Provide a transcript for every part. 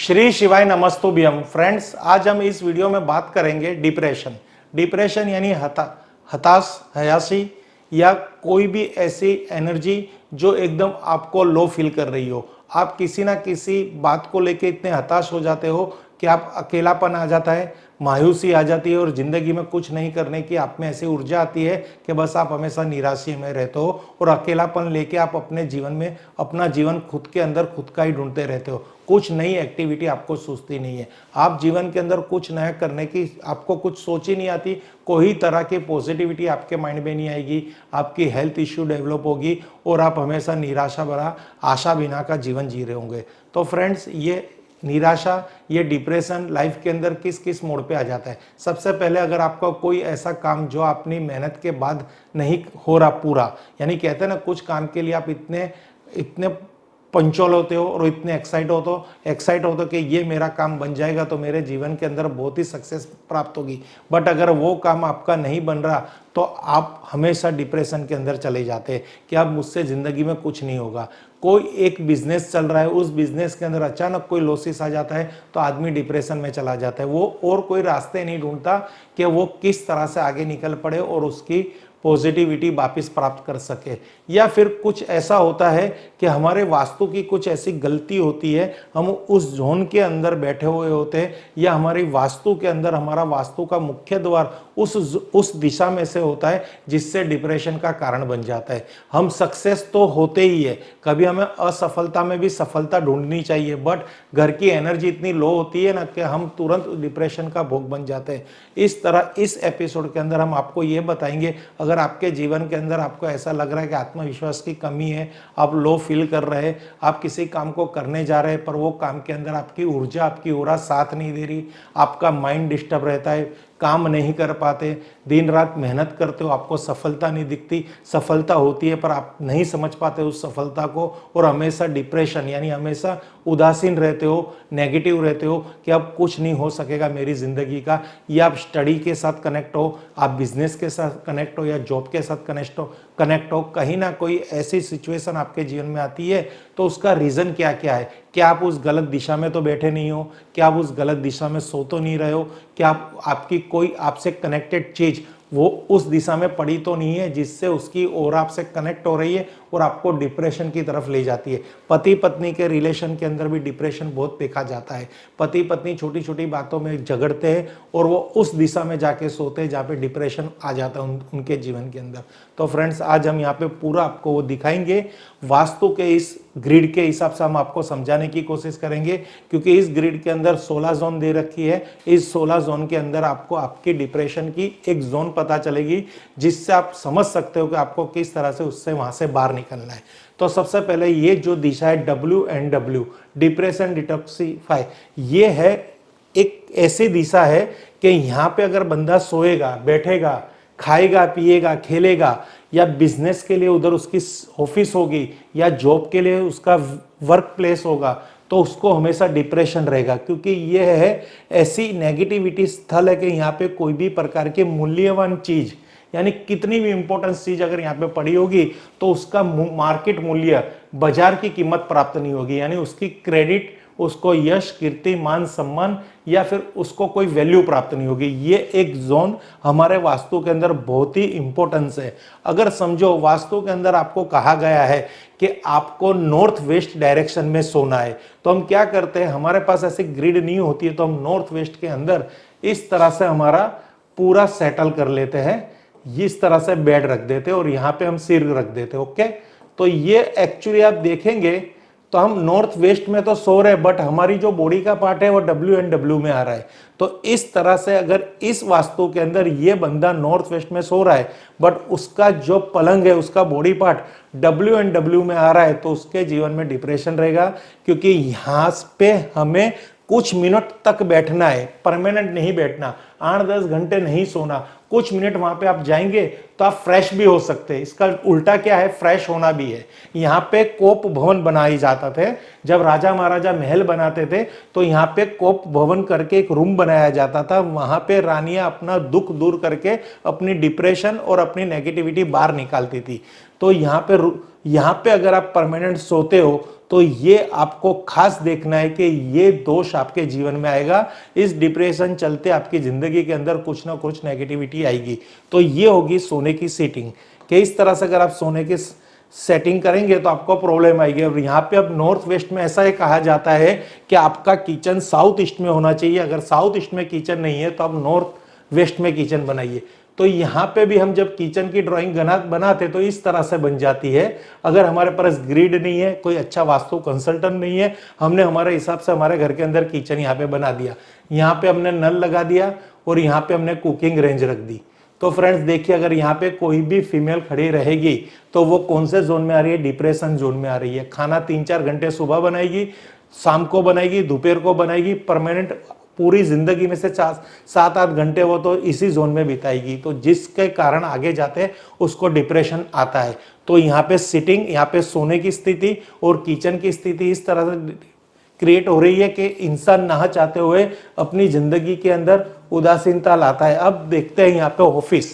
श्री शिवाय नमस्तुभ्यम। फ्रेंड्स, आज हम इस वीडियो में बात करेंगे डिप्रेशन यानी हताश, हयासी या कोई भी ऐसी एनर्जी जो एकदम आपको लो फील कर रही हो। आप किसी ना किसी बात को लेके इतने हताश हो जाते हो कि आप अकेलापन आ जाता है, मायूसी आ जाती है और जिंदगी में कुछ नहीं करने की आप में ऐसी ऊर्जा आती है कि बस आप हमेशा निराशा में रहते हो और अकेलापन लेके आप अपने जीवन में अपना जीवन खुद के अंदर खुद का ही ढूंढते रहते हो। कुछ नई एक्टिविटी आपको सूझती नहीं है। आप जीवन के अंदर कुछ नया करने की आपको कुछ सोच ही नहीं आती। कोई तरह की पॉजिटिविटी आपके माइंड में नहीं आएगी। आपकी हेल्थ इश्यू डेवलप होगी और आप हमेशा निराशा भरा आशा बिना का जीवन जी रहे होंगे। तो फ्रेंड्स, ये निराशा, ये डिप्रेशन लाइफ के अंदर किस किस मोड़ पे आ जाता है। सबसे पहले, अगर आपका कोई ऐसा काम जो अपनी मेहनत के बाद नहीं हो रहा पूरा, यानी कहते हैं ना, कुछ काम के लिए आप इतने इतने पंचुअल होते हो और इतने एक्साइट होते हो कि ये मेरा काम बन जाएगा तो मेरे जीवन के अंदर बहुत ही सक्सेस प्राप्त होगी। बट अगर वो काम आपका नहीं बन रहा तो आप हमेशा डिप्रेशन के अंदर चले जाते हैं कि अब मुझसे ज़िंदगी में कुछ नहीं होगा। कोई एक बिजनेस चल रहा है, उस बिजनेस के अंदर अचानक कोई लॉसेस आ जाता है तो आदमी डिप्रेशन में चला जाता है। वो और कोई रास्ते नहीं ढूंढता कि वो किस तरह से आगे निकल पड़े और उसकी पॉजिटिविटी वापस प्राप्त कर सके। या फिर कुछ ऐसा होता है कि हमारे वास्तु की कुछ ऐसी गलती होती है, हम उस जोन के अंदर बैठे हुए होते हैं या हमारी वास्तु के अंदर हमारा वास्तु का मुख्य द्वार उस दिशा में से होता है जिससे डिप्रेशन का कारण बन जाता है। हम सक्सेस तो होते ही है, कभी हमें असफलता में भी सफलता ढूंढनी चाहिए, बट घर की एनर्जी इतनी लो होती है ना कि हम तुरंत डिप्रेशन का भोग बन जाते हैं। इस तरह इस एपिसोड के अंदर हम आपको ये बताएंगे, अगर आपके जीवन के अंदर आपको ऐसा लग रहा है कि आत्मविश्वास की कमी है, आप लो फील कर रहे हैं, आप किसी काम को करने जा रहे हैं पर वो काम के अंदर आपकी ऊर्जा, आपकी ऑरा साथ नहीं दे रही, आपका माइंड डिस्टर्ब रहता है, काम नहीं कर पाते, दिन रात मेहनत करते हो, आपको सफलता नहीं दिखती, सफलता होती है पर आप नहीं समझ पाते उस सफलता को और हमेशा डिप्रेशन यानी हमेशा उदासीन रहते हो, नेगेटिव रहते हो कि अब कुछ नहीं हो सकेगा मेरी ज़िंदगी का। या आप स्टडी के साथ कनेक्ट हो, आप बिजनेस के साथ कनेक्ट हो या जॉब के साथ कनेक्ट हो, कहीं ना कोई ऐसी सिचुएशन आपके जीवन में आती है तो उसका रीज़न क्या क्या है। क्या आप उस गलत दिशा में तो बैठे नहीं हो? क्या आप उस गलत दिशा में सो तो नहीं रहे हो? क्या आपकी कोई आपसे कनेक्टेड चीज़ वो उस दिशा में पड़ी तो नहीं है जिससे उसकी और आपसे कनेक्ट हो रही है और आपको डिप्रेशन की तरफ ले जाती है। पति पत्नी के रिलेशन के अंदर भी डिप्रेशन बहुत देखा जाता है। पति पत्नी छोटी छोटी बातों में झगड़ते हैं और वो उस दिशा में जाके सोते हैं जहाँ पे डिप्रेशन आ जाता है उनके जीवन के अंदर। तो फ्रेंड्स, आज हम यहाँ पे पूरा आपको वो दिखाएंगे। वास्तु के इस ग्रिड के हिसाब से हम आपको समझाने की कोशिश करेंगे, क्योंकि इस ग्रिड के अंदर 16 जोन दे रखी है। इस 16 जोन के अंदर आपको आपकी डिप्रेशन की एक जोन पता चलेगी जिससे आप समझ सकते हो कि आपको किस तरह से उससे वहां से बाहर निकलना है। तो सबसे पहले ये जो दिशा है WNW, डिप्रेशन डिटॉक्सिफाई, ये है एक ऐसी दिशा है कि यहाँ पे अगर बंदा सोएगा, बैठेगा, खाएगा, पिएगा, खेलेगा या बिजनेस के लिए उधर उसकी ऑफिस होगी या जॉब के लिए उसका वर्क प्लेस होगा तो उसको हमेशा डिप्रेशन रहेगा, क्योंकि ये है ऐसी नेगेटिविटी स्थल है कि यहाँ पे कोई भी प्रकार की मूल्यवान चीज यानी कितनी भी इंपॉर्टेंस चीज अगर यहाँ पे पड़ी होगी तो उसका मार्केट मूल्य, बाजार की कीमत प्राप्त नहीं होगी, यानी उसकी क्रेडिट, उसको यश, कीर्ति, मान, सम्मान या फिर उसको कोई वैल्यू प्राप्त नहीं होगी। ये एक जोन हमारे वास्तु के अंदर बहुत ही इंपॉर्टेंस है। अगर समझो वास्तु के अंदर आपको कहा गया है कि आपको नॉर्थ वेस्ट डायरेक्शन में सोना है, तो हम क्या करते हैं, हमारे पास ऐसी ग्रिड नहीं होती है तो हम नॉर्थ वेस्ट के अंदर इस तरह से हमारा पूरा सेटल कर लेते हैं, इस तरह से बेड रख देते हैं और यहाँ पे हम सिर रख देते हैं। ओके, तो ये एक्चुअली आप देखेंगे तो हम नॉर्थ वेस्ट में तो सो रहे हैं बट हमारी जो बॉडी का पार्ट है वो WNW में आ रहा है। तो इस तरह से अगर इस वास्तु के अंदर ये बंदा नॉर्थ वेस्ट में सो रहा है बट उसका जो पलंग है, उसका बॉडी पार्ट WNW में आ रहा है तो उसके जीवन में डिप्रेशन रहेगा, क्योंकि यहाँ पे हमें कुछ मिनट तक बैठना है, परमानेंट नहीं बैठना, 8-10 घंटे नहीं सोना। कुछ मिनट वहां पे आप जाएंगे तो आप फ्रेश भी हो सकते हैं। इसका उल्टा क्या है, फ्रेश होना भी है। यहाँ पे कोप भवन बनाए जाते थे, जब राजा महाराजा महल बनाते थे तो यहाँ पे कोप भवन करके एक रूम बनाया जाता था। वहां पे रानियां अपना दुख दूर करके अपनी डिप्रेशन और अपनी नेगेटिविटी बाहर निकालती थी। तो यहाँ पे अगर आप परमानेंट सोते हो तो ये आपको खास देखना है कि ये दोष आपके जीवन में आएगा। इस डिप्रेशन चलते आपकी जिंदगी के अंदर कुछ ना कुछ नेगेटिविटी आएगी। तो ये होगी सोने की सीटिंग कि इस तरह से अगर आप सोने की सेटिंग करेंगे तो आपको प्रॉब्लम आएगी। और यहाँ पे अब नॉर्थ वेस्ट में ऐसा ही कहा जाता है कि आपका किचन साउथ ईस्ट में होना चाहिए। अगर साउथ ईस्ट में किचन नहीं है तो आप नॉर्थ वेस्ट में किचन बनाइए। तो यहाँ पे भी हम जब किचन की ड्राइंग बनाते तो इस तरह से बन जाती है। अगर हमारे पास ग्रिड नहीं है, कोई अच्छा वास्तु कंसल्टेंट नहीं है, हमने हमारे हिसाब से हमारे घर के अंदर किचन यहाँ पे बना दिया, यहाँ पे हमने नल लगा दिया और यहाँ पे हमने कुकिंग रेंज रख दी। तो फ्रेंड्स देखिए, अगर यहाँ पे कोई भी फीमेल खड़ी रहेगी तो वो कौन से जोन में आ रही है? डिप्रेशन जोन में आ रही है। खाना 3-4 घंटे सुबह बनाएगी, शाम को बनाएगी, दोपहर को बनाएगी, परमानेंट पूरी जिंदगी में से 7-8 घंटे वो तो इसी जोन में बिताएगी। तो जिसके कारण आगे जाते उसको डिप्रेशन आता है। तो यहाँ पे सिटिंग, यहाँ पे सोने की स्थिति और किचन की स्थिति इस तरह से क्रिएट हो रही है कि इंसान ना चाहते हुए अपनी जिंदगी के अंदर उदासीनता लाता है। अब देखते हैं यहाँ पे ऑफिस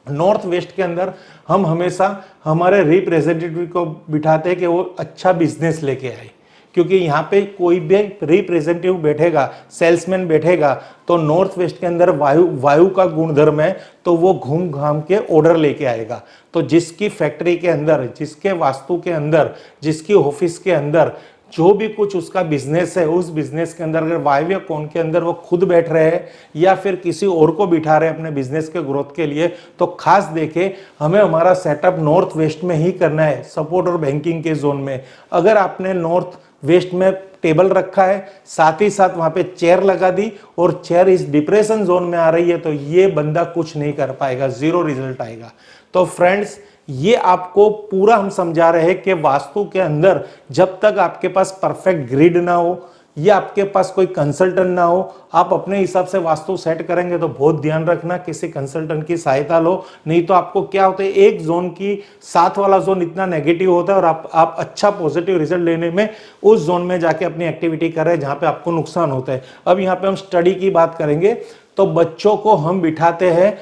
नॉर्थ वेस्ट के अंदर हम हमेशा हमारे रिप्रेजेंटेटिव को बिठाते हैं कि वो अच्छा बिजनेस लेके आए, क्योंकि यहाँ पे कोई भी रिप्रेजेंटेटिव बैठेगा, सेल्समैन बैठेगा, तो नॉर्थ वेस्ट के अंदर वायु का गुणधर्म है, तो वो घूम घाम के ऑर्डर लेके आएगा। तो जिसकी फैक्ट्री के अंदर, जिसके वास्तु के अंदर, जिसकी ऑफिस के अंदर जो भी कुछ उसका बिजनेस है, उस बिजनेस के अंदर अगर वायव्य कोण के अंदर वो खुद बैठ रहे हैं या फिर किसी और को बिठा रहे हैं अपने बिजनेस के ग्रोथ के लिए, तो खास देखे हमें हमारा सेटअप नॉर्थ वेस्ट में ही करना है, सपोर्ट और बैंकिंग के जोन में। अगर आपने नॉर्थ वेस्ट में टेबल रखा है, साथ ही साथ वहां पे चेयर लगा दी और चेयर इस डिप्रेशन जोन में आ रही है, तो ये बंदा कुछ नहीं कर पाएगा, जीरो रिजल्ट आएगा। तो फ्रेंड्स ये आपको पूरा हम समझा रहे हैं कि वास्तु के अंदर जब तक आपके पास परफेक्ट ग्रिड ना हो या आपके पास कोई कंसल्टेंट ना हो, आप अपने हिसाब से वास्तु सेट करेंगे तो बहुत ध्यान रखना किसी कंसल्टेंट की सहायता लो। नहीं तो आपको क्या होता है, एक जोन की साथ वाला जोन इतना नेगेटिव होता है और आप अच्छा पॉजिटिव रिजल्ट लेने में उस जोन में जाके अपनी एक्टिविटी कर रहे हैं जहां पे आपको नुकसान होता है। अब यहाँ पे हम स्टडी की बात करेंगे तो बच्चों को हम बिठाते हैं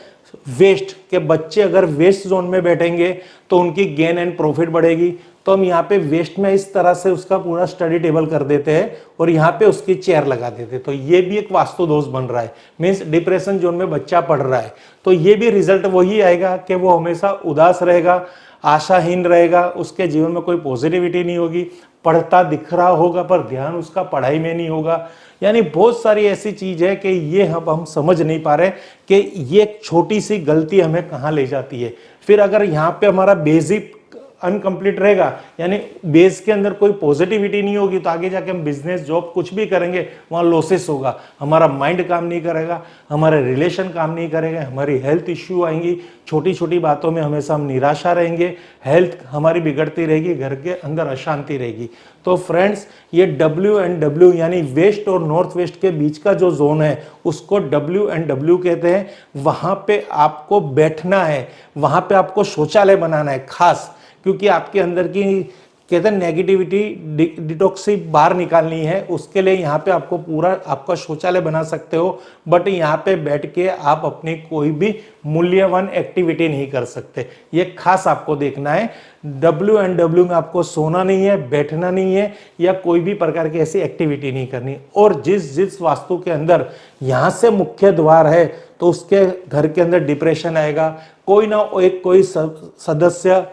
वेस्ट के, बच्चे अगर वेस्ट जोन में बैठेंगे तो उनकी गेन एंड प्रॉफिट बढ़ेगी। तो हम यहाँ पे वेस्ट में इस तरह से उसका पूरा स्टडी टेबल कर देते हैं और यहाँ पे उसकी चेयर लगा देते हैं। तो ये भी एक वास्तु दोष बन रहा है, मीन्स डिप्रेशन जोन में बच्चा पढ़ रहा है, तो ये भी रिजल्ट वही आएगा कि वो हमेशा उदास रहेगा, आशाहीन रहेगा, उसके जीवन में कोई पॉजिटिविटी नहीं होगी, पढ़ता दिख रहा होगा पर ध्यान उसका पढ़ाई में नहीं होगा। यानी बहुत सारी ऐसी चीज है कि ये हम समझ नहीं पा रहे कि ये एक छोटी सी गलती हमें कहाँ ले जाती है। फिर अगर यहाँ पे हमारा बेसिक अनकंप्लीट रहेगा, यानी बेस के अंदर कोई पॉजिटिविटी नहीं होगी, तो आगे जाके हम बिजनेस जॉब कुछ भी करेंगे वहाँ लॉसेस होगा, हमारा माइंड काम नहीं करेगा, हमारे रिलेशन काम नहीं करेगा, हमारी हेल्थ इश्यू आएंगी, छोटी छोटी बातों में हमेशा हम निराशा रहेंगे, हेल्थ हमारी बिगड़ती रहेगी, घर के अंदर अशांति रहेगी। तो फ्रेंड्स ये WNW यानी वेस्ट और नॉर्थ वेस्ट के बीच का जो जोन है उसको WNW कहते हैं। वहां पे आपको बैठना है, वहां पे आपको शौचालय बनाना है खास, क्योंकि आपके अंदर की कहते हैं नेगेटिविटी डिटॉक्सी बाहर निकालनी है, उसके लिए यहाँ पे आपको पूरा आपका शौचालय बना सकते हो। बट यहाँ पे बैठ के आप अपनी कोई भी मूल्यवान एक्टिविटी नहीं कर सकते, ये खास आपको देखना है। WNW में आपको सोना नहीं है, बैठना नहीं है या कोई भी प्रकार की ऐसी एक्टिविटी नहीं करनी। और जिस वास्तु के अंदर यहाँ से मुख्य द्वार है तो उसके घर के अंदर डिप्रेशन आएगा, कोई ना कोई सदस्य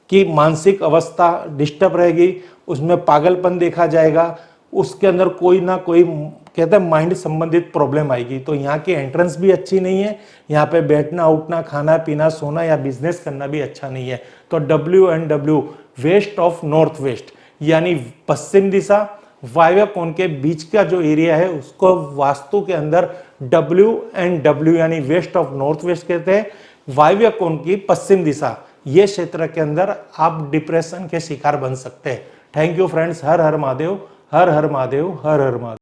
की मानसिक अवस्था डिस्टर्ब रहेगी, उसमें पागलपन देखा जाएगा, उसके अंदर कोई ना कोई कहते हैं माइंड संबंधित प्रॉब्लम आएगी। तो यहाँ की एंट्रेंस भी अच्छी नहीं है, यहाँ पे बैठना उठना खाना पीना सोना या बिजनेस करना भी अच्छा नहीं है। तो WNW west of north west यानी पश्चिम दिशा वायव्य कोण के बीच का जो एरिया है उसको वास्तु के अंदर WNW यानी वेस्ट ऑफ नॉर्थ वेस्ट कहते हैं। वायव्य कोण की पश्चिम दिशा ये क्षेत्र के अंदर आप डिप्रेशन के शिकार बन सकते हैं। Thank you friends, her her Mahadev, her her Mahadev, her her Mahadev.